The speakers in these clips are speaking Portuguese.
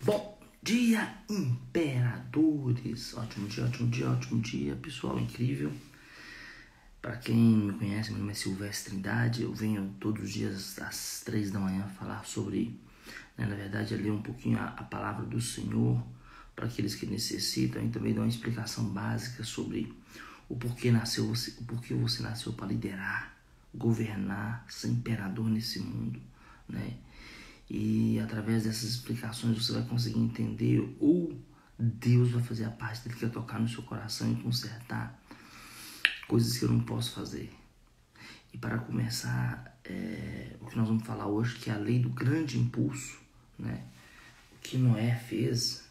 Bom dia, imperadores! Ótimo dia, pessoal incrível. Para quem me conhece, meu nome é Silvestre Trindade. Eu venho todos os dias às 3 da manhã falar sobre, na verdade, ler um pouquinho a palavra do Senhor para aqueles que necessitam, e também dar uma explicação básica sobre o porquê você nasceu para liderar, governar, ser imperador nesse mundo, né? E através dessas explicações você vai conseguir entender, ou Deus vai fazer a parte dele, que é tocar no seu coração e consertar coisas que eu não posso fazer. E para começar, o que nós vamos falar hoje, que é a lei do grande impulso, né? O que Noé fez,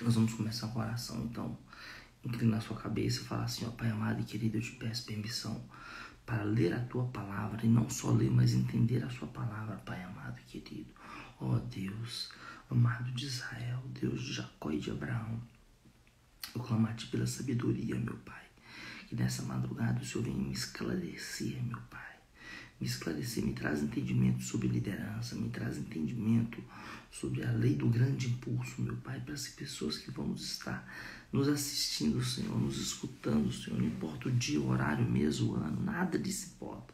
nós vamos começar com a oração. Então, inclina a sua cabeça e fala assim: ó Pai amado e querido, eu te peço permissão para ler a tua palavra, e não só ler, mas entender a sua palavra, Pai amado e querido. Ó Deus, amado de Israel, Deus de Jacó e de Abraão, eu clamo a ti pela sabedoria, meu Pai, que nessa madrugada o Senhor venha me esclarecer, meu Pai. Me esclarecer, me traz entendimento sobre liderança, me traz entendimento sobre a lei do grande impulso, meu Pai, para as pessoas que vão estar nos assistindo, Senhor, nos escutando, Senhor. Não importa o dia, o horário, o mês, o ano, nada disso importa.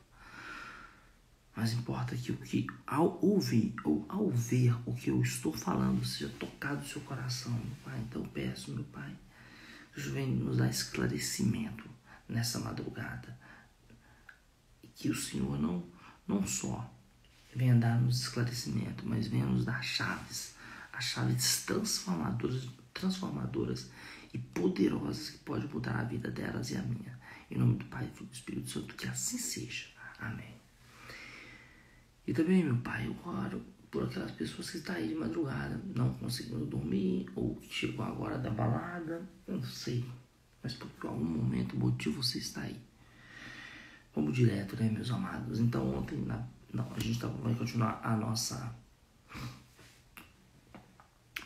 Mas importa que ao ouvir ou ao ver o que eu estou falando seja tocado no seu coração, meu Pai. Então eu peço, meu Pai, que o Senhor venha nos dar esclarecimento nessa madrugada. Que o Senhor não só venha dar-nos esclarecimento, mas venha nos dar chaves, as chaves transformadoras e poderosas que podem mudar a vida delas e a minha. Em nome do Pai, do Espírito Santo, que assim seja. Amém. E também, meu Pai, eu oro por aquelas pessoas que estão aí de madrugada, não conseguindo dormir, ou que chegou agora da balada, eu não sei, mas por algum momento, motivo, você está aí. Vamos direto, né, meus amados? Então, ontem, a gente vai continuar a nossa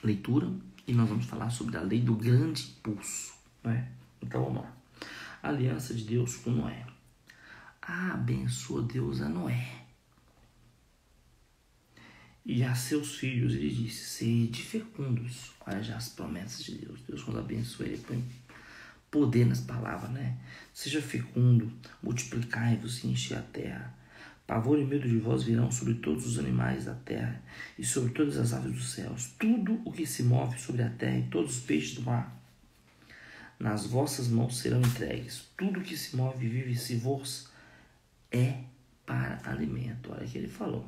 leitura e nós vamos falar sobre a lei do grande impulso, né? Então, vamos lá. A aliança de Deus com Noé. Abençoa Deus a Noé e a seus filhos. Ele disse: sede fecundos. Olha já as promessas de Deus. Deus, quando abençoa, ele põe poder nas palavras, né? Seja fecundo, multiplicai-vos e enchei a terra. Pavor e medo de vós virão sobre todos os animais da terra e sobre todas as aves dos céus. Tudo o que se move sobre a terra e todos os peixes do mar, nas vossas mãos serão entregues. Tudo o que se move e vive se vos é para alimento. Olha o que ele falou.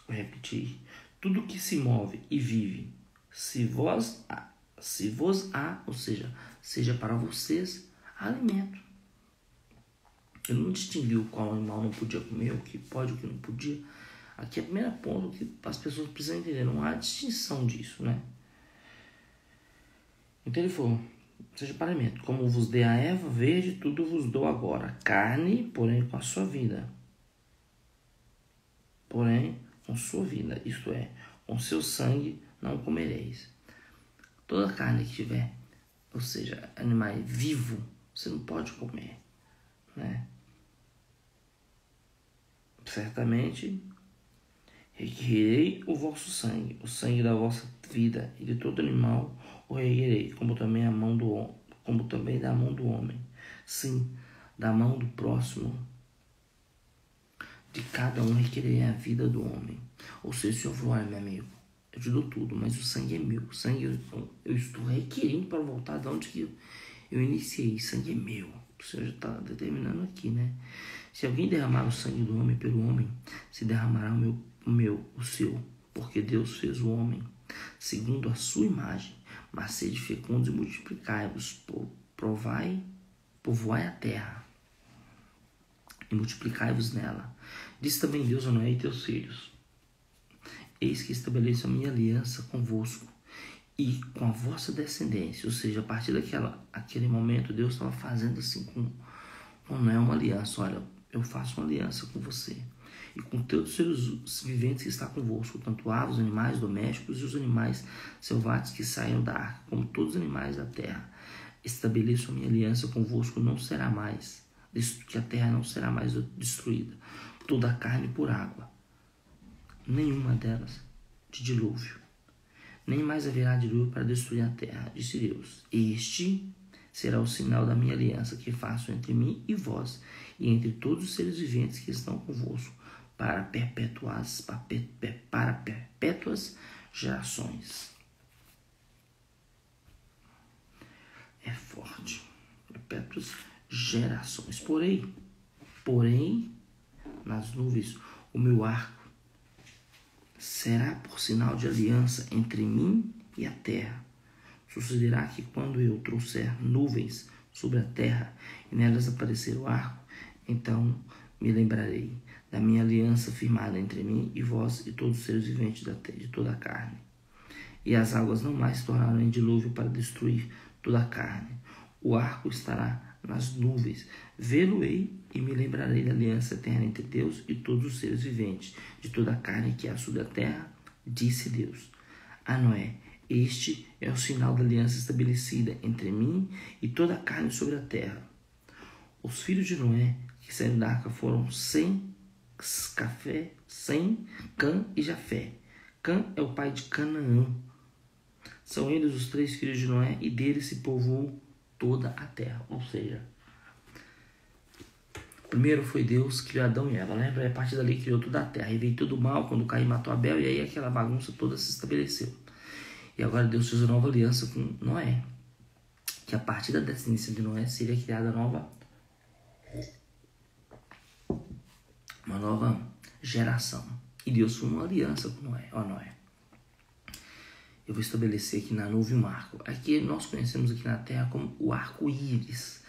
Vou repetir. Tudo o que se move e vive, se vos há, ou seja para vocês, alimento. Ele não distinguiu qual animal não podia comer, o que pode, o que não podia. Aqui é o primeiro ponto que as pessoas precisam entender. Não há distinção disso, né? Então ele falou: seja para alimento. Como vos dei a erva verde, tudo vos dou agora. Carne, porém, com a sua vida. Porém, com sua vida. Isto é, com seu sangue não comereis. Toda carne que tiver, ou seja, animal vivo, você não pode comer, né? Certamente requerei o vosso sangue, o sangue da vossa vida, e de todo animal o requerei, como também da mão do homem. Sim, da mão do próximo, de cada um requerei a vida do homem. Ou seja, o Senhor falou: olha, meu amigo, eu te dou tudo, mas o sangue é meu. O sangue eu estou requerindo para voltar de onde que eu iniciei. O sangue é meu. O Senhor já está determinando aqui, né? Se alguém derramar o sangue do homem pelo homem, se derramará o seu, porque Deus fez o homem segundo a sua imagem. Mas sede fecundos e multiplicai-vos, povoai a terra e multiplicai-vos nela. Disse também Deus a Noé e teus filhos: eis que estabeleço a minha aliança convosco e com a vossa descendência. Ou seja, a partir daquele momento, Deus estava fazendo assim com Noé uma aliança. Olha, eu faço uma aliança com você e com todos os seres viventes que está convosco, tanto aves, animais domésticos e os animais selvagens que saíram da arca, como todos os animais da terra. Estabeleço a minha aliança convosco, não será mais, que a terra não será mais destruída. Toda a carne por água, nenhuma delas de dilúvio. nem mais haverá dilúvio para destruir a terra, disse Deus. Este será o sinal da minha aliança que faço entre mim e vós, e entre todos os seres viventes que estão convosco, para perpétuas gerações. É forte. Perpétuas gerações. Porém, nas nuvens, o meu arco será por sinal de aliança entre mim e a terra. Sucederá que quando eu trouxer nuvens sobre a terra e nelas aparecer o arco, então me lembrarei da minha aliança firmada entre mim e vós e todos os seres viventes de toda a carne. E as águas não mais se tornarão em dilúvio para destruir toda a carne. O arco estará nas nuvens. Vê-lo-ei e me lembrarei da aliança eterna entre Deus e todos os seres viventes de toda a carne que há sobre a terra, disse Deus a Noé. Este é o sinal da aliança estabelecida entre mim e toda a carne sobre a terra. Os filhos de Noé que saíram da arca foram Sem, Cã e Jafé. Cã é o pai de Canaã. São eles os 3 filhos de Noé, e deles se povoou toda a terra. Ou seja, primeiro foi Deus que criou Adão e Eva, né? A partir dali criou toda a terra. E veio todo o mal quando Caim matou Abel, e aí aquela bagunça toda se estabeleceu. E agora Deus fez uma nova aliança com Noé, que a partir da descendência de Noé seria criada uma nova geração. E Deus fez uma aliança com Noé. Noé, eu vou estabelecer aqui na nuvem um arco. Aqui nós conhecemos aqui na terra como o arco-íris.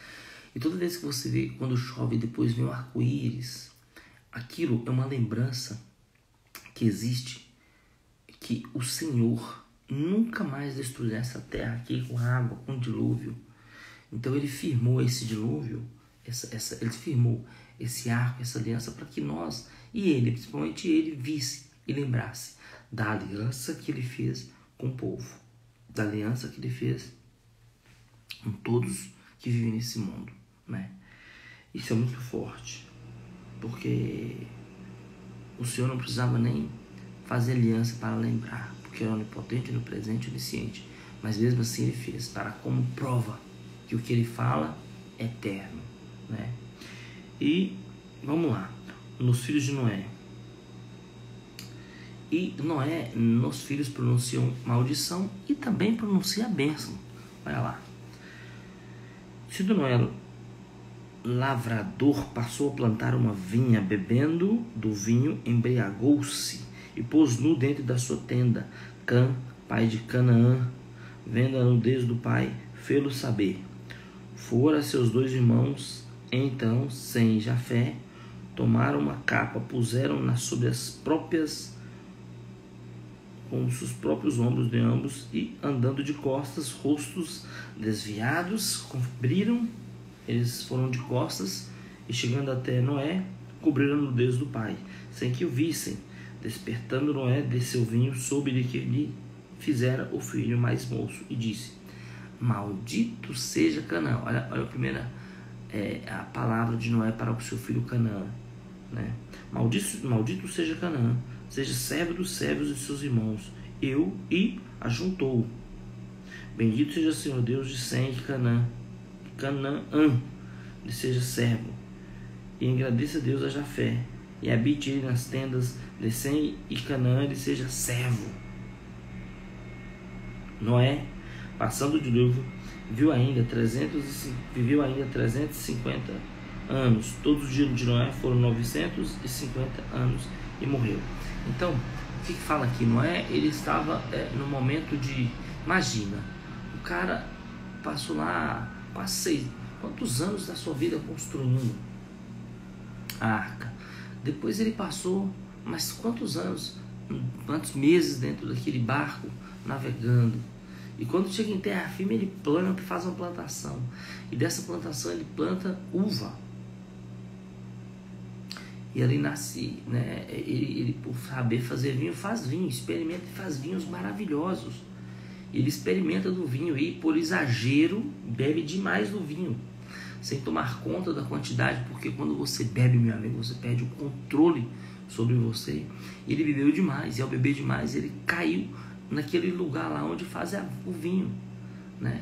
E toda vez que você vê quando chove e depois vem o arco-íris, aquilo é uma lembrança que existe, que o Senhor nunca mais destruirá essa terra aqui com água, com dilúvio. Então ele firmou esse dilúvio, ele firmou esse arco, essa aliança, para que nós, e ele, principalmente ele, visse e lembrasse da aliança que ele fez com o povo, da aliança que ele fez com todos que vivem nesse mundo, né? Isso é muito forte, porque o Senhor não precisava nem fazer aliança para lembrar, porque era onipotente, onipresente, onisciente, mas mesmo assim ele fez, para como prova que o que ele fala é eterno, né? E vamos lá, nos filhos de Noé. E Noé, nos filhos, pronunciam maldição e também pronuncia a bênção. Olha lá. Sendo Noé lavrador, passou a plantar uma vinha, bebendo do vinho, embriagou-se e pôs nu dentro da sua tenda. Cã, pai de Canaã, vendo a nudez do pai, fê-lo saber. Fora seus 2 irmãos, então, Sem e Jafé, tomaram uma capa, puseram-na sobre com os próprios ombros de ambos, e andando de costas, rostos desviados, cobriram, eles foram de costas, e chegando até Noé, cobriram a nudez do pai, sem que o vissem. Despertando Noé, desceu o vinho, soube de que lhe fizera o filho mais moço, e disse: maldito seja Canaã. Olha a primeira a palavra de Noé para o seu filho Canaã, né? Maldito seja Canaã, seja servo dos servos de seus irmãos, e ajuntou. Bendito seja o Senhor Deus de Sem e Canaã lhe seja servo, e agradeça a Deus a Jafé, e habite ele nas tendas de Sem, e Canaã lhe seja servo. Noé, passando o dilúvio, viveu ainda 350 anos. Todos os dias de Noé foram 950 anos e morreu. Então, o que fala aqui? Noé, ele estava no momento de... Imagina, o cara passou lá quase quantos anos da sua vida construindo a arca. Depois ele passou mais quantos quantos meses dentro daquele barco, navegando. E quando chega em terra firme, ele planta, faz uma plantação. E dessa plantação ele planta uva. E ali nasce, né? Ele por saber fazer vinho, faz vinho, experimenta e faz vinhos maravilhosos. Ele experimenta do vinho e, por exagero, bebe demais do vinho, sem tomar conta da quantidade, porque quando você bebe, meu amigo, você perde o controle sobre você. E ele bebeu demais, e ao beber demais, ele caiu naquele lugar lá onde fazem o vinho, né?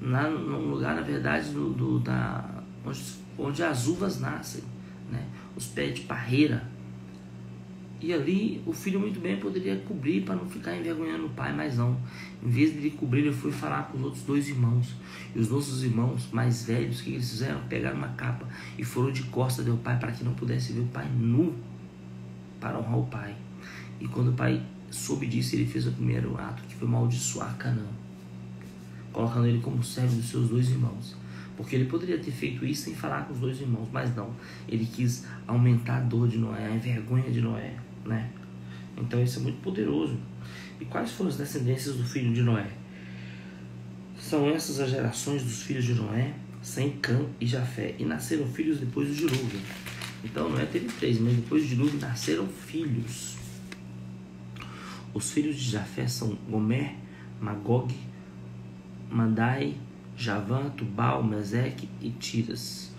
Lá no lugar, na verdade, onde as uvas nascem, né? Os pés de parreira. E ali o filho muito bem poderia cobrir para não ficar envergonhando o pai, mas não. Em vez de ele cobrir, ele foi falar com os outros 2 irmãos. E os nossos irmãos mais velhos, o que eles fizeram? Pegaram uma capa e foram de costas do pai para que não pudesse ver o pai nu, para honrar o pai. E quando o pai soube disso, ele fez o primeiro ato, que foi amaldiçoar Canaã, colocando ele como servo dos seus 2 irmãos. Porque ele poderia ter feito isso sem falar com os 2 irmãos, mas não. Ele quis aumentar a dor de Noé, a vergonha de Noé, né? Então isso é muito poderoso. E quais foram as descendências do filho de Noé? São essas as gerações dos filhos de Noé, Sem, Cã e Jafé. E nasceram filhos depois do dilúvio. Então Noé teve 3, mas depois do dilúvio nasceram filhos. Os filhos de Jafé são Gomer, Magog, Madai, Javã, Tubal, Meseque e Tiras.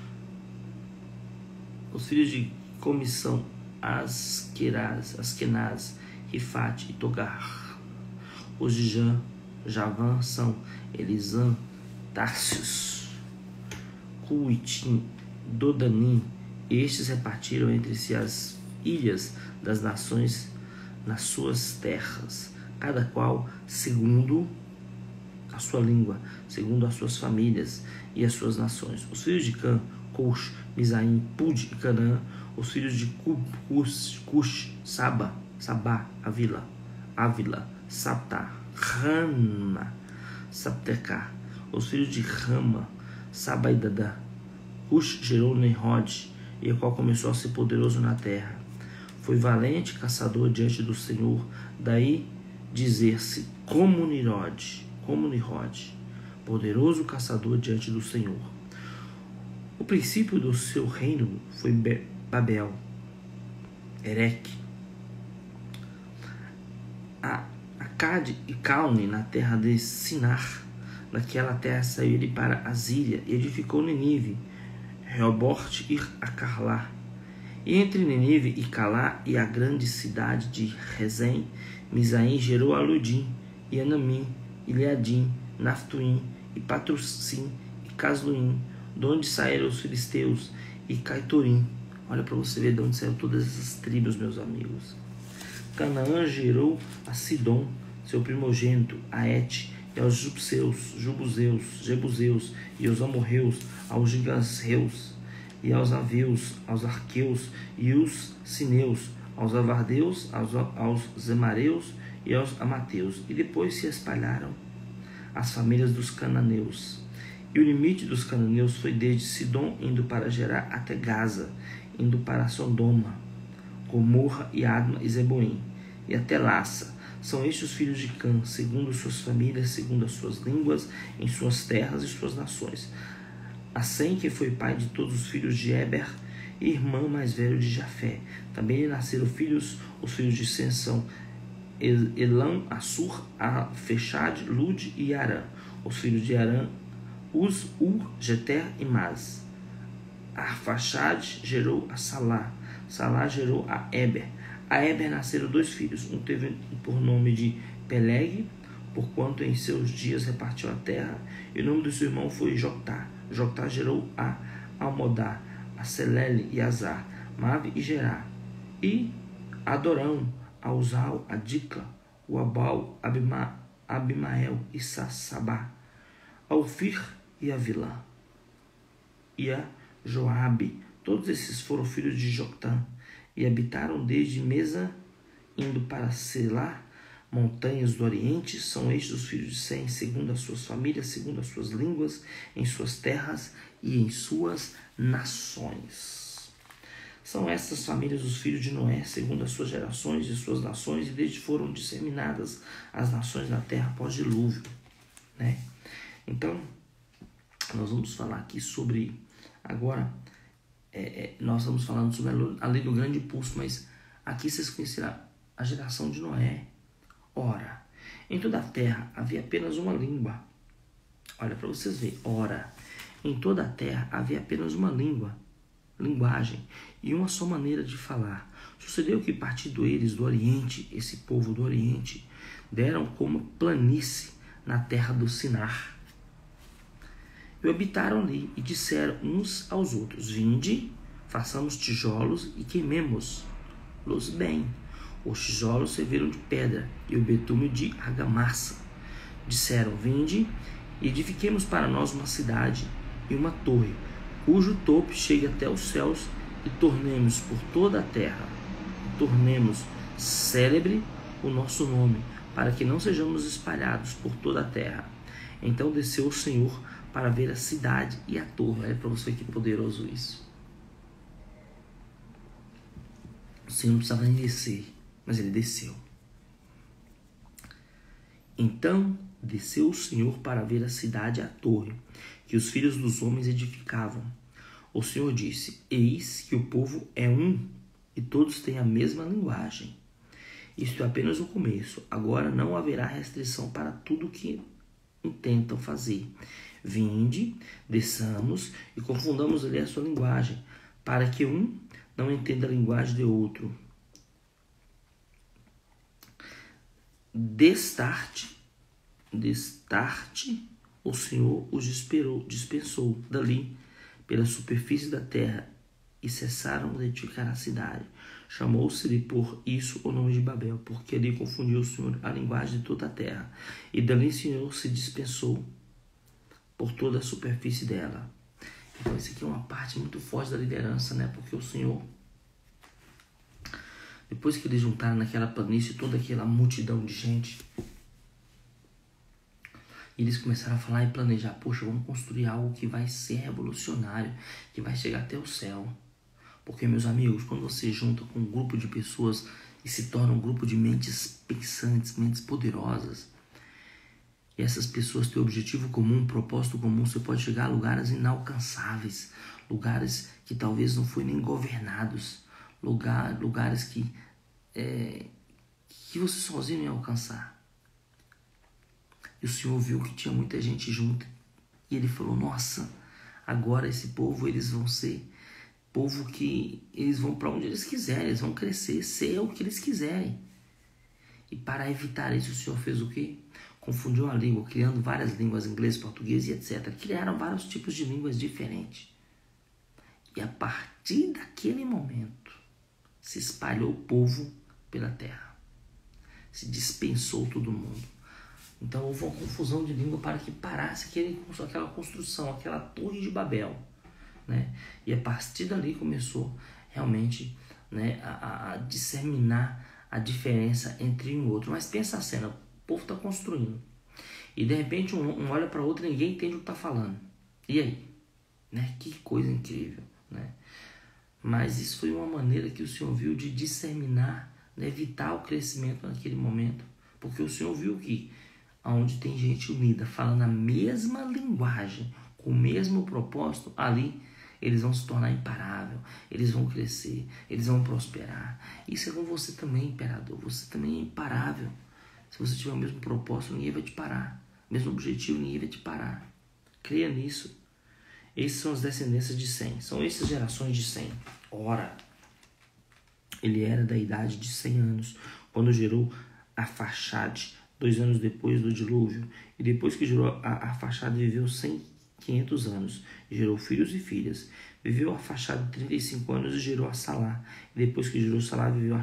Os filhos de Comi são Askenaz, Rifate e Togar. Os de Javã são Elisã, Tárcios, Cuitim, Dodanim. Estes repartiram entre si as ilhas das nações nas suas terras, cada qual segundo a sua língua, segundo as suas famílias e as suas nações. Os filhos de Cã, Cush, Misaim, Pud e Canaã. Os filhos de Cush, Sabá, Ávila, Saptá, Rama, Saptecá. Os filhos de Rama, Saba e Dadá. Cush gerou Nimrod, e o qual começou a ser poderoso na terra. Foi valente caçador diante do Senhor, daí dizer-se como Nimrod, poderoso caçador diante do Senhor. O princípio do seu reino foi Babel, Ereque, Acade e Calne na terra de Sinar. Daquela terra saiu ele para Asíria e edificou Nínive, Reobote e Acarlá. E entre Nínive e Calá e a grande cidade de Rezém, Misaim gerou Aludim, e Anamim, e Leadim, Naftuim, e Patrocim, e Casluim, de onde saíram os filisteus, e Caitorim. Olha para você ver de onde saíram todas essas tribos, meus amigos. Canaã gerou a Sidom, seu primogênito, a Et, e aos Jebuseus, e aos Amorreus, aos Gigasreus, e aos Aveus, aos Arqueus, e os Sineus, aos Avardeus, aos Zemareus e aos Amateus. E depois se espalharam as famílias dos cananeus. E o limite dos cananeus foi desde Sidom, indo para Gerá, até Gaza, indo para Sodoma, Gomorra e Adma e Zeboim, e até Laça. São estes os filhos de Cã, segundo suas famílias, segundo as suas línguas, em suas terras e suas nações. A Sem, que foi pai de todos os filhos de Eber, e irmão mais velho de Jafé. Também lhe nasceram os filhos de Sem são Elam, Assur, Fechad, Lud e Arã. Os filhos de Arã, Uz, Jeter e Maz. Arfaxad gerou a Salá. Salá gerou a Eber. A Eber nasceram 2 filhos. Um teve por nome de Peleg, porquanto em seus dias repartiu a terra. E o nome do seu irmão foi Joctá. Joctá gerou a Almodá, a Selele e Azar, Mave e Gerá. E Adorão, a Uzal, a Dicla, o Abal, Abimael e Sassabá, a Ofir e a Vilã, e a Joabe. Todos esses foram filhos de Joctã, e habitaram desde Mesa, indo para Selá, montanhas do Oriente. São estes os filhos de Sem, segundo as suas famílias, segundo as suas línguas, em suas terras e em suas nações. São estas famílias os filhos de Noé, segundo as suas gerações e suas nações, e desde foram disseminadas as nações da terra pós-dilúvio, né? Então, nós vamos falar aqui sobre, agora, nós estamos falando sobre a lei do grande impulso, mas aqui vocês conhecerão a geração de Noé. Ora, em toda a terra havia apenas uma língua. Olha para vocês verem. Ora, em toda a terra havia apenas uma linguagem, e uma só maneira de falar. Sucedeu que, partindo eles do Oriente, esse povo do Oriente, deram como planície na terra do Sinar. E habitaram ali, e disseram uns aos outros: vinde, façamos tijolos e queimemos-los bem. Os tijolos serviram de pedra, e o betume de argamassa. Disseram: vinde, e edifiquemos para nós uma cidade e uma torre, cujo topo chegue até os céus, e tornemos por toda a terra, tornemos célebre o nosso nome, para que não sejamos espalhados por toda a terra. Então desceu o Senhor para ver a cidade e a torre. Olha para você que poderoso isso. O Senhor não precisava nem descer, mas ele desceu. Então desceu o Senhor para ver a cidade e a torre, que os filhos dos homens edificavam. O Senhor disse: eis que o povo é um, e todos têm a mesma linguagem. Isto é apenas o começo. Agora não haverá restrição para tudo o que intentam fazer. Vinde, desçamos e confundamos ali a sua linguagem, para que um não entenda a linguagem de outro. Destarte, o Senhor os dispensou dali pela superfície da terra, e cessaram de edificar a cidade. Chamou-se-lhe por isso o nome de Babel, porque ali confundiu o Senhor a linguagem de toda a terra, e dali o Senhor se dispensou por toda a superfície dela. Então isso aqui é uma parte muito forte da liderança, né? Porque o Senhor, depois que eles juntaram naquela planície toda aquela multidão de gente, eles começaram a falar e planejar: poxa, vamos construir algo que vai ser revolucionário, que vai chegar até o céu. Porque, meus amigos, quando você junta com um grupo de pessoas e se torna um grupo de mentes pensantes, mentes poderosas, e essas pessoas têm objetivo comum, um propósito comum, você pode chegar a lugares inalcançáveis, lugares que talvez não foram nem governados, lugares que você sozinho não ia alcançar. E o Senhor viu que tinha muita gente junto, e ele falou: nossa, agora esse povo, eles vão ser povo que eles vão para onde eles quiserem, eles vão crescer, ser o que eles quiserem. E para evitar isso, o Senhor fez o quê? Confundiu a língua, criando várias línguas, inglês, português e etc. Criaram vários tipos de línguas diferentes. E a partir daquele momento, se espalhou o povo pela terra. Se dispensou todo mundo. Então houve uma confusão de língua para que parasse aquela construção, aquela torre de Babel. Né? E a partir dali começou realmente, né, a disseminar a diferença entre um e outro. Mas pensa a cena: o povo está construindo e de repente um olha para o outro e ninguém entende o que está falando. E aí? Né? Que coisa incrível, né? Mas isso foi uma maneira que o Senhor viu de disseminar, né, evitar o crescimento naquele momento. Porque o Senhor viu que onde tem gente unida, falando a mesma linguagem, com o mesmo propósito, ali eles vão se tornar imparável, eles vão crescer, eles vão prosperar. Isso é com você também, imperador. Você também é imparável. Se você tiver o mesmo propósito, ninguém vai te parar. O mesmo objetivo, ninguém vai te parar. Creia nisso. Esses são as descendências de Sem. São essas gerações de Sem. Ora, ele era da idade de 100 anos, quando gerou Arfaxade, 2 anos depois do dilúvio. E depois que gerou Arfaxade, viveu 500 anos, e gerou filhos e filhas. Viveu Arfaxade 35 anos e gerou a Salá. E depois que gerou Salá, viveu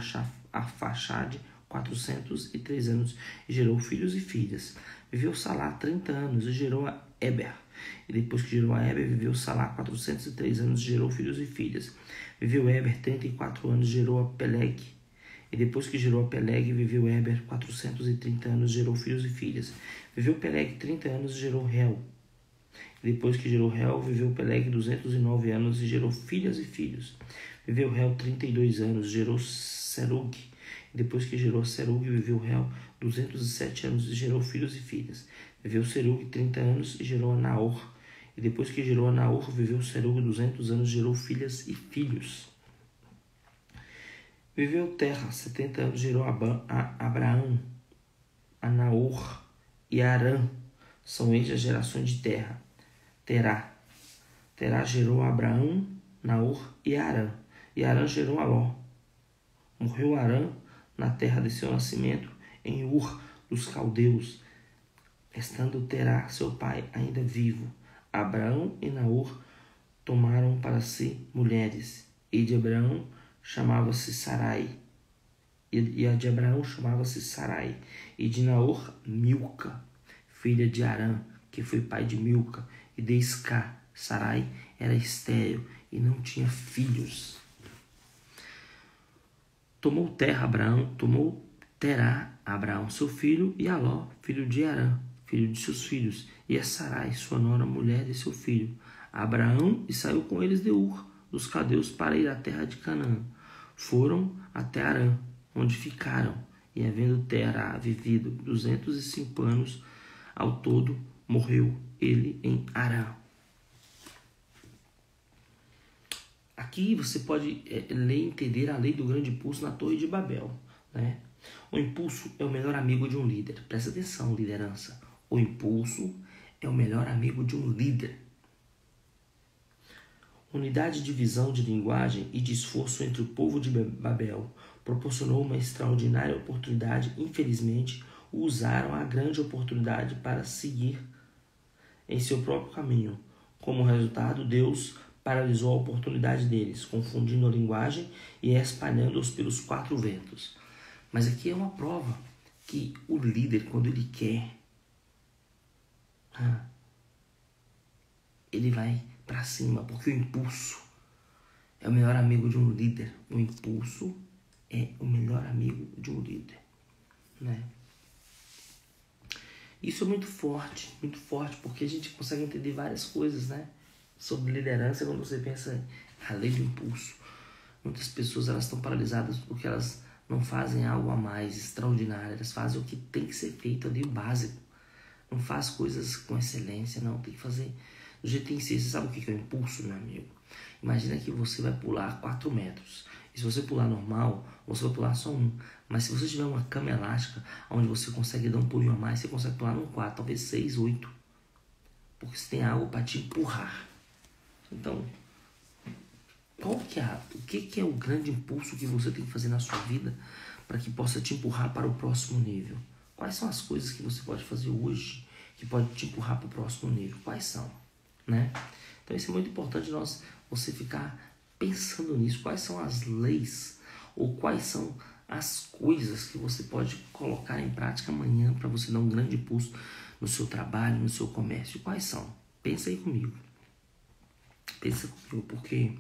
Arfaxade 403 anos e gerou filhos e filhas. Viveu Salá 30 anos e gerou a Eber. E depois que gerou a Eber, viveu Salá 403 anos e gerou filhos e filhas. Viveu Eber 34 anos e gerou a Peleg. E depois que gerou a Peleg, viveu Eber 430 anos e gerou filhos e filhas. Viveu Peleg 30 anos e gerou Reu. E depois que gerou Reu, viveu Peleg 209 anos e gerou filhas e filhos. Viveu Reu 32 anos e gerou Serug. E depois que gerou Serug, viveu Reu 207 anos e gerou filhos e filhas. Viveu Serug 30 anos e gerou a Naor. E depois que gerou a Naor, viveu Serug 200 anos e gerou filhas e filhos. Viveu Terra 70 anos e gerou a Abraão, a Naor e a Arã. São eles as gerações de Terra. Terá gerou a Abraão, Naor e Arã. E Arã gerou a Ló. Morreu Arã na terra de seu nascimento, em Ur, dos caldeus, estando Terá, seu pai, ainda vivo. Abraão e Naor tomaram para si mulheres, e de Abraão chamava-se Sarai, e a de Abraão chamava-se Sarai, e de Naor Milca, filha de Arã, que foi pai de Milca, e de Isca. Sarai era estéril e não tinha filhos. Tomou Terá Abraão seu filho, e Aló, filho de Arã, filho de seus filhos, e a Sarai, sua nora, mulher de seu filho, Abraão, e saiu com eles de Ur, dos caldeus, para ir à terra de Canaã. Foram até Arã, onde ficaram, e havendo Terá vivido 205 anos ao todo, morreu ele em Arã. Aqui você pode ler e entender a lei do grande impulso na Torre de Babel, né? O impulso é o melhor amigo de um líder. Presta atenção, liderança. O impulso é o melhor amigo de um líder. Unidade de visão, de linguagem e de esforço entre o povo de Babel proporcionou uma extraordinária oportunidade. Infelizmente, usaram a grande oportunidade para seguir em seu próprio caminho. Como resultado, Deus paralisou a oportunidade deles, confundindo a linguagem e espalhando-os pelos 4 ventos. Mas aqui é uma prova que o líder, quando ele quer, ele vai para cima, porque o impulso é o melhor amigo de um líder. O impulso é o melhor amigo de um líder, né? Isso é muito forte, porque a gente consegue entender várias coisas, né? Sobre liderança, quando você pensa a lei do impulso. Muitas pessoas elas estão paralisadas porque elas não fazem algo a mais extraordinário. Elas fazem o que tem que ser feito ali, o básico. Não faz coisas com excelência, não. Tem que fazer do jeito que tem que ser. Você sabe o que é o impulso, meu amigo? Imagina que você vai pular 4 metros. E se você pular normal, você vai pular só 1. Mas se você tiver uma cama elástica, onde você consegue dar um pulinho a mais, você consegue pular no 4, talvez 6, 8. Porque você tem algo para te empurrar. Então, o que é o grande impulso que você tem que fazer na sua vida para que possa te empurrar para o próximo nível? Quais são as coisas que você pode fazer hoje que pode te empurrar para o próximo nível? Quais são? Né? Então isso é muito importante você ficar pensando nisso. Quais são as leis ou quais são as coisas que você pode colocar em prática amanhã para você dar um grande impulso no seu trabalho, no seu comércio? Quais são? Pensa aí comigo. Pensa comigo, porque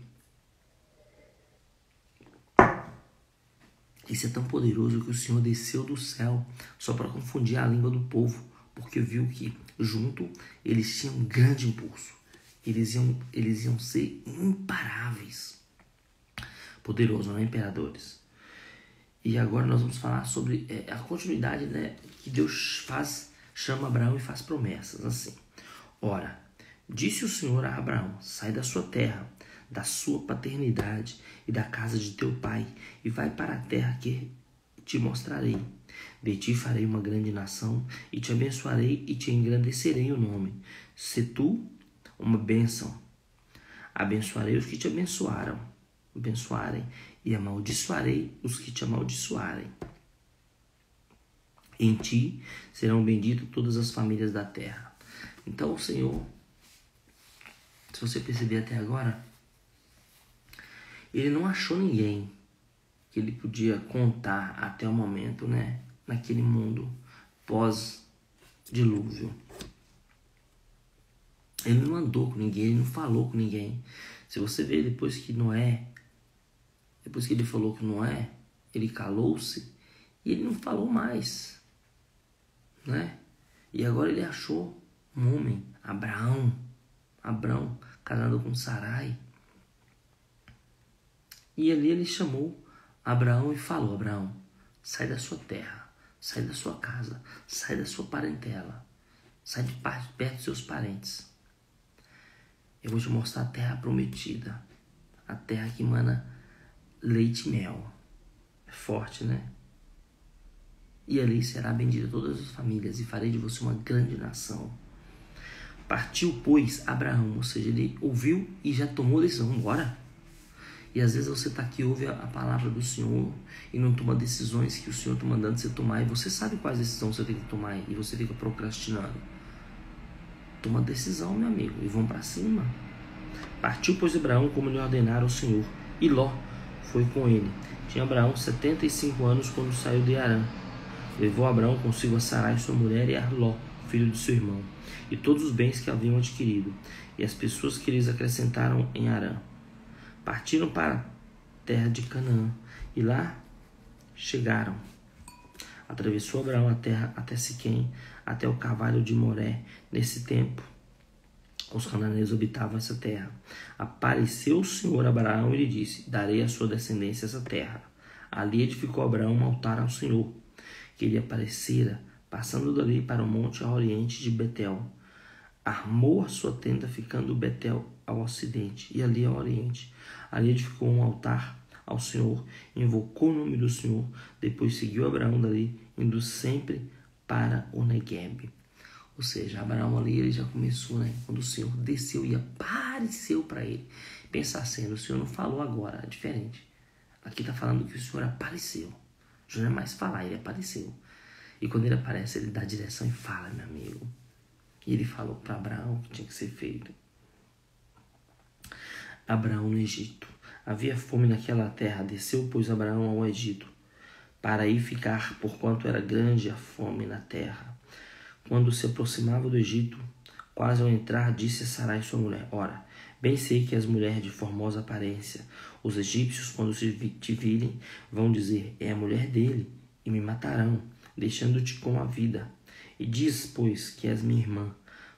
isso é tão poderoso que o Senhor desceu do céu só para confundir a língua do povo, porque viu que junto eles tinham um grande impulso. Eles iam ser imparáveis. Poderoso, né, imperadores? E agora nós vamos falar sobre a continuidade, né, que Deus chama Abraão e faz promessas assim. Ora, disse o Senhor a Abraão: sai da sua terra, da sua paternidade e da casa de teu pai, e vai para a terra que te mostrarei. De ti farei uma grande nação, e te abençoarei e te engrandecerei o nome. Se tu uma bênção, abençoarei os que te abençoarem, e amaldiçoarei os que te amaldiçoarem. Em ti serão benditas todas as famílias da terra. Então o Senhor, se você perceber até agora, ele não achou ninguém que ele podia contar até o momento, né? Naquele mundo pós-dilúvio. Ele não andou com ninguém, ele não falou com ninguém. Se você ver depois que ele falou com Noé, ele calou-se e ele não falou mais, né? E agora ele achou um homem, Abraão, casado com Sarai. E ali ele chamou Abraão e falou: Abraão, sai da sua terra, sai da sua casa, sai da sua parentela, sai de perto dos seus parentes. Eu vou te mostrar a terra prometida, a terra que emana leite e mel. É forte, né? E ali será bendita todas as famílias, e farei de você uma grande nação. Partiu, pois, Abraão, ou seja, ele ouviu e já tomou a decisão, bora. E às vezes você está aqui, ouve a palavra do Senhor e não toma decisões que o Senhor está mandando você tomar. E você sabe quais decisões você tem que tomar e você fica procrastinando. Toma decisão, meu amigo, e vão para cima. Partiu, pois, Abraão como lhe ordenara o Senhor, e Ló foi com ele. Tinha Abraão 75 anos quando saiu de Harã. Levou Abraão consigo a Sarai, sua mulher, e a Ló, filho de seu irmão, e todos os bens que haviam adquirido, e as pessoas que lhes acrescentaram em Harã. Partiram para a terra de Canaã, e lá chegaram. Atravessou Abraão a terra até Siquém, até o carvalho de Moré. Nesse tempo, os cananeus habitavam essa terra. Apareceu o Senhor a Abraão e lhe disse: darei à sua descendência essa terra. Ali edificou Abraão um altar ao Senhor, que lhe aparecera, passando dali para o monte ao oriente de Betel. Armou a sua tenda, ficando Betel ao ocidente, e ali ao oriente. Ali edificou um altar ao Senhor, invocou o nome do Senhor. Depois seguiu Abraão dali, indo sempre para o Neguebe. Ou seja, Abraão ali ele já começou, né? Quando o Senhor desceu e apareceu para ele. Pensa assim, o Senhor não falou agora, é diferente. Aqui está falando que o Senhor apareceu. Já não é mais falar, ele apareceu. E quando ele aparece, ele dá direção e fala, meu amigo. E ele falou para Abraão o que tinha que ser feito. Abraão no Egito. Havia fome naquela terra. Desceu, pois, Abraão ao Egito, para aí ficar, porquanto era grande a fome na terra. Quando se aproximava do Egito, quase ao entrar, disse a Sarai, sua mulher: ora, bem sei que és mulher de formosa aparência. Os egípcios, quando te virem, vão dizer: é a mulher dele, e me matarão, deixando-te com a vida. E diz, pois, que és minha irmã,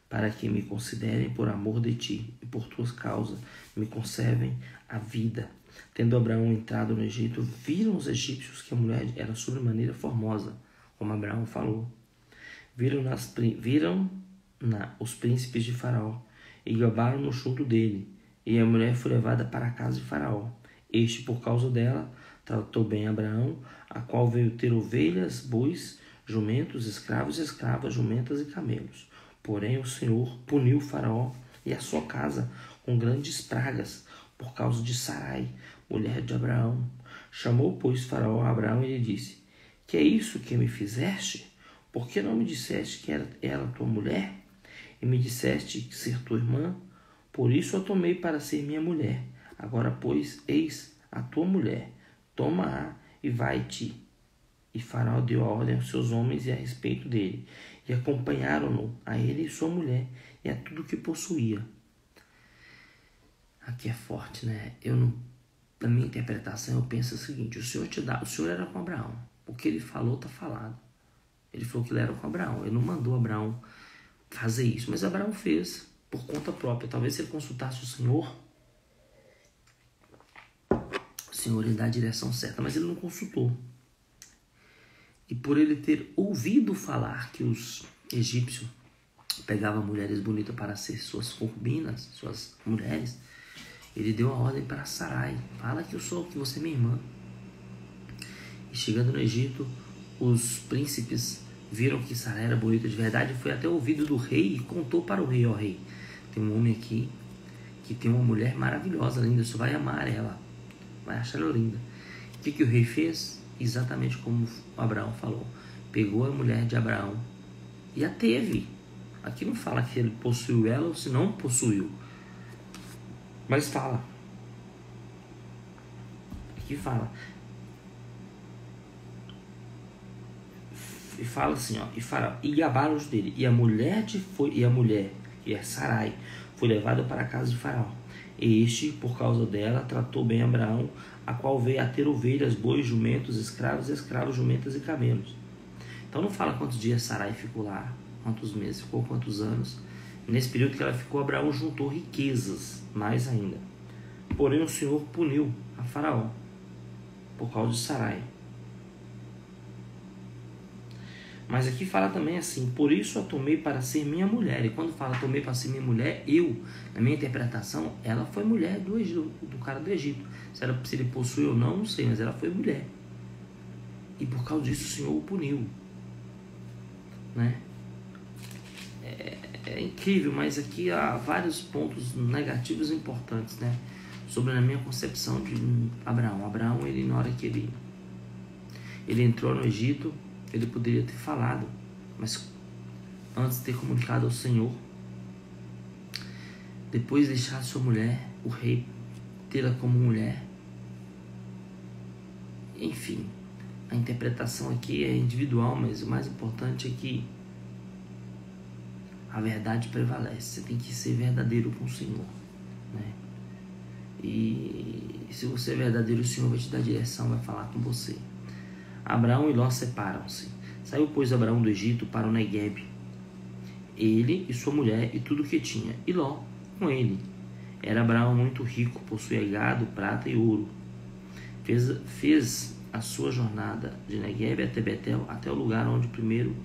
para que me considerem por amor de ti, e por tua causa me conservem a vida. Tendo Abraão entrado no Egito, viram os egípcios que a mulher era sobremaneira formosa, como Abraão falou. Viram os príncipes de Faraó, e gabaram-no junto dele, e a mulher foi levada para a casa de Faraó. Este, por causa dela, tratou bem Abraão, a qual veio ter ovelhas, bois, jumentos, escravos e escravas, jumentas e camelos. Porém o Senhor puniu Faraó e a sua casa com grandes pragas, por causa de Sarai, mulher de Abraão. Chamou, pois, Faraó a Abraão e lhe disse: que é isso que me fizeste? Por que não me disseste que era ela tua mulher? E me disseste ser tua irmã? Por isso a tomei para ser minha mulher. Agora, pois, eis a tua mulher. Toma-a e vai-te. E Faraó deu a ordem aos seus homens e a respeito dele, e acompanharam-no, a ele e sua mulher, e a tudo que possuía. Aqui é forte, né? Na minha interpretação, eu penso o seguinte: o Senhor era com Abraão. O que ele falou, está falado. Ele falou que ele era com Abraão. Ele não mandou Abraão fazer isso, mas Abraão fez por conta própria. Talvez se ele consultasse o Senhor lhe dá a direção certa, mas ele não consultou. E por ele ter ouvido falar que os egípcios pegavam mulheres bonitas para ser suas concubinas, suas mulheres, ele deu a ordem para Sarai: fala que você é minha irmã. E chegando no Egito, os príncipes viram que Sarai era bonita de verdade, foi até o ouvido do rei e contou para o rei: ó rei, tem um homem aqui que tem uma mulher maravilhosa, linda, você vai amar ela, vai achar ela linda. O que o rei fez? Exatamente como Abraão falou: pegou a mulher de Abraão e a teve. Aqui não fala que ele possuiu ela ou se não possuiu, mas fala, aqui fala, e fala assim, ó, e gabaram-os dele, e a mulher, que é Sarai, foi levada para a casa de Faraó. E este, por causa dela, tratou bem Abraão, a qual veio a ter ovelhas, bois, jumentos, escravos, jumentas e camelos. Então não fala quantos dias Sarai ficou lá, quantos meses ficou, quantos anos. Nesse período que ela ficou, Abraão juntou riquezas, mais ainda. Porém o Senhor puniu a Faraó por causa de Sarai. Mas aqui fala também assim: por isso a tomei para ser minha mulher. E quando fala tomei para ser minha mulher, na minha interpretação, ela foi mulher do cara do Egito. Se ele possui ou não, não sei, mas ela foi mulher. E por causa disso o Senhor o puniu, né? É incrível, mas aqui há vários pontos negativos importantes, né? sobre a minha concepção de Abraão. Abraão, ele, na hora que ele entrou no Egito, ele poderia ter falado, mas antes de ter comunicado ao Senhor, depois de deixar sua mulher, o rei, tê-la como mulher. Enfim, a interpretação aqui é individual, mas o mais importante é que a verdade prevalece. Você tem que ser verdadeiro com o Senhor, né? E se você é verdadeiro, o Senhor vai te dar direção, vai falar com você. Abraão e Ló separam-se. Saiu, pois, Abraão do Egito para o Neguebe, ele e sua mulher e tudo o que tinha, e Ló com ele. Era Abraão muito rico, possuía gado, prata e ouro. Fez a sua jornada de Neguebe até Betel, até o lugar onde primeiro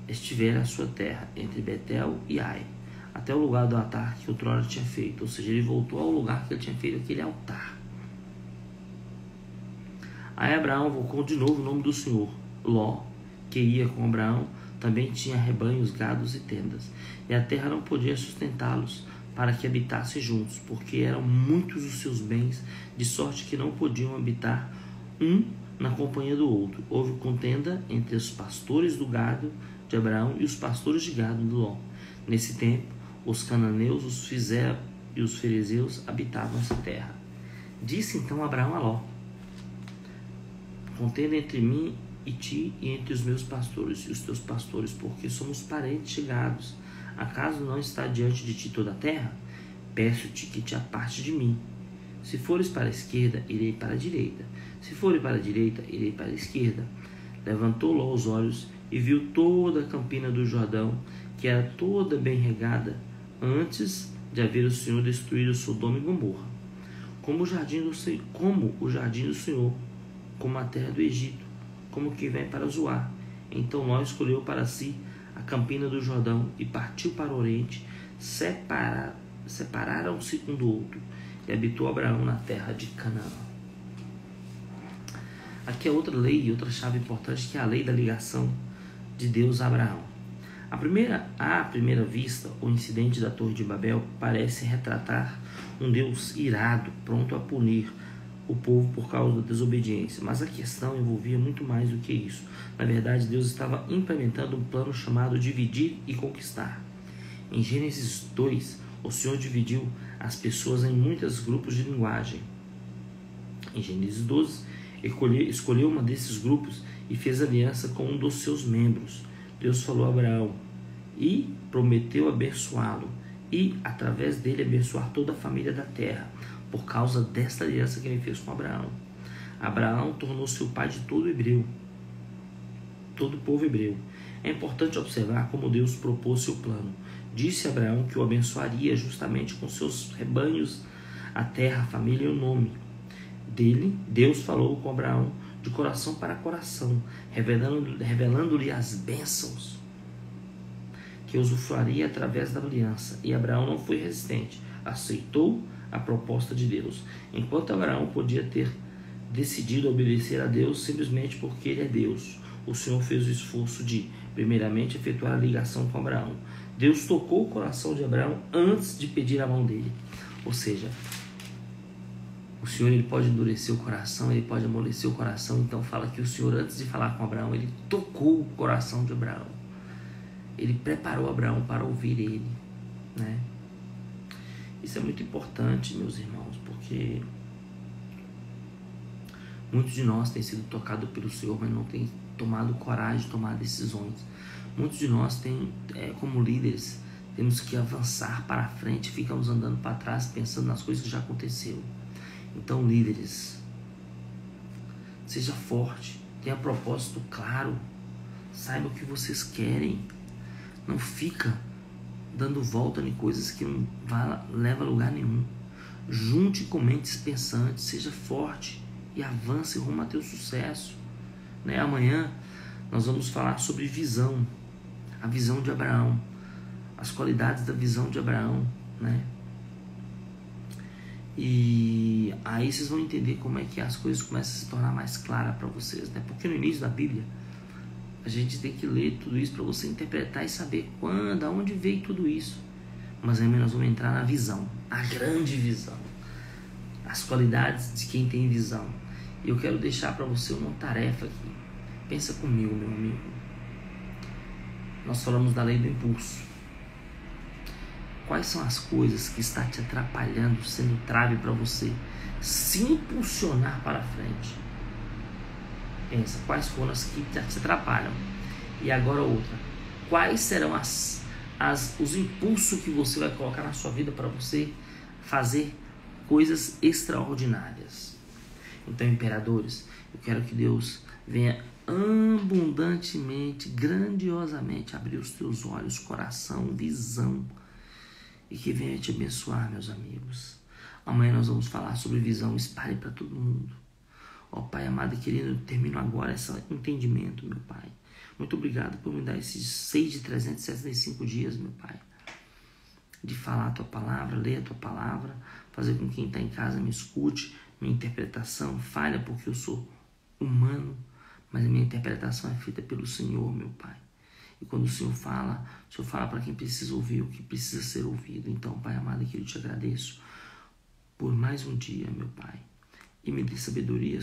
estivera a sua terra, entre Betel e Ai, até o lugar do altar que outrora tinha feito. Ou seja, ele voltou ao lugar que ele tinha feito aquele altar. Aí Abraão invocou de novo o nome do Senhor. Ló, que ia com Abraão, também tinha rebanhos, gados e tendas, e a terra não podia sustentá-los para que habitassem juntos, porque eram muitos os seus bens, de sorte que não podiam habitar um na companhia do outro. Houve contenda entre os pastores do gado de Abraão e os pastores de gado de Ló. Nesse tempo, os cananeus, os fizeram e os ferezeus habitavam essa terra. Disse então Abraão a Ló: contenda entre mim e ti, e entre os meus pastores e os teus pastores, porque somos parentes chegados. Acaso não está diante de ti toda a terra? Peço-te que te aparte de mim. Se fores para a esquerda, irei para a direita. Se fores para a direita, irei para a esquerda. Levantou Ló os olhos e viu toda a campina do Jordão, que era toda bem regada, antes de haver o Senhor destruído Sodoma e Gomorra, como o jardim do Senhor, como a terra do Egito, como que vem para Zoar. Então Ló escolheu para si a campina do Jordão e partiu para o oriente. Separaram-se um do outro, e habitou Abraão na terra de Canaã. Aqui é outra lei, outra chave importante, que é a lei da ligação de Deus a Abraão. À primeira vista, o incidente da Torre de Babel parece retratar um Deus irado, pronto a punir o povo por causa da desobediência, mas a questão envolvia muito mais do que isso. Na verdade, Deus estava implementando um plano chamado dividir e conquistar. Em Gênesis 2, o Senhor dividiu as pessoas em muitos grupos de linguagem. Em Gênesis 12, escolheu um desses grupos e fez aliança com um dos seus membros. Deus falou a Abraão e prometeu abençoá-lo e, através dele, abençoar toda a família da terra, por causa desta aliança que ele fez com Abraão. Abraão tornou-se o pai de todo o povo hebreu. É importante observar como Deus propôs seu plano. Disse a Abraão que o abençoaria justamente com seus rebanhos, a terra, a família e o nome dele. Deus falou com Abraão de coração para coração, revelando-lhe as bênçãos que usufruiria através da aliança. E Abraão não foi resistente, aceitou a proposta de Deus. Enquanto Abraão podia ter decidido obedecer a Deus simplesmente porque ele é Deus, o Senhor fez o esforço de, primeiramente, efetuar a ligação com Abraão. Deus tocou o coração de Abraão antes de pedir a mão dele. Ou seja, o Senhor, ele pode endurecer o coração, ele pode amolecer o coração. Então fala que o Senhor, antes de falar com Abraão, ele tocou o coração de Abraão. Ele preparou Abraão para ouvir ele, né? Isso é muito importante, meus irmãos, porque muitos de nós têm sido tocados pelo Senhor, mas não têm tomado coragem de tomar decisões. Muitos de nós como líderes, temos que avançar para a frente, ficamos andando para trás, pensando nas coisas que já aconteceram. Então, líderes, seja forte, tenha propósito claro, saiba o que vocês querem, não fica dando volta em coisas que não leva a lugar nenhum. Junte com mentes pensantes, seja forte e avance rumo a teu sucesso, né? Amanhã nós vamos falar sobre visão, a visão de Abraão, as qualidades da visão de Abraão, né? E aí vocês vão entender como é que as coisas começam a se tornar mais claras para vocês, né? Porque no início da Bíblia a gente tem que ler tudo isso para você interpretar e saber quando, aonde veio tudo isso. Mas aí nós vamos entrar na visão, a grande visão. as qualidades de quem tem visão. E eu quero deixar para você uma tarefa aqui. Pensa comigo, meu amigo. Nós falamos da lei do impulso. Quais são as coisas que está te atrapalhando, sendo trave para você se impulsionar para frente? Pensa, quais foram as que te atrapalham? E agora outra. Quais serão os impulsos que você vai colocar na sua vida para você fazer coisas extraordinárias? Então, imperadores, eu quero que Deus venha abundantemente, grandiosamente abrir os teus olhos, coração, visão, e que venha te abençoar, meus amigos. Amanhã nós vamos falar sobre visão. Espalhe para todo mundo. Ó Pai amado e querido, eu termino agora esse entendimento, meu Pai. Muito obrigado por me dar esses 6 de 365 dias, meu Pai, de falar a Tua palavra, ler a Tua palavra, fazer com que quem está em casa me escute. Minha interpretação falha porque eu sou humano, mas a minha interpretação é feita pelo Senhor, meu Pai. E quando o Senhor fala para quem precisa ouvir o que precisa ser ouvido. Então, Pai amado, que eu te agradeço por mais um dia, meu Pai. E me dê sabedoria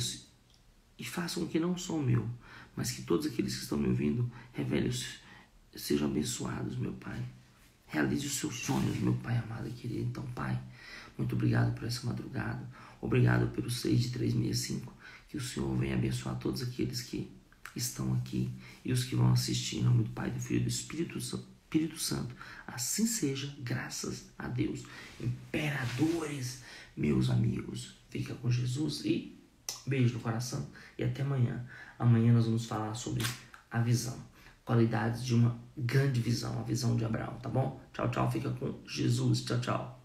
e faça com que não só o meu, mas que todos aqueles que estão me ouvindo sejam abençoados, meu Pai. Realize os seus sonhos, meu Pai amado e querido. Então, Pai, muito obrigado por essa madrugada. Obrigado pelos 6 de 365. Que o Senhor venha abençoar todos aqueles que estão aqui e os que vão assistir, em nome do Pai, do Filho e do Espírito Santo. Assim seja, graças a Deus. Imperadores, meus amigos, fica com Jesus e beijo no coração e até amanhã. Amanhã nós vamos falar sobre a visão, qualidades de uma grande visão, a visão de Abraão, tá bom? Tchau, tchau, fica com Jesus, tchau, tchau.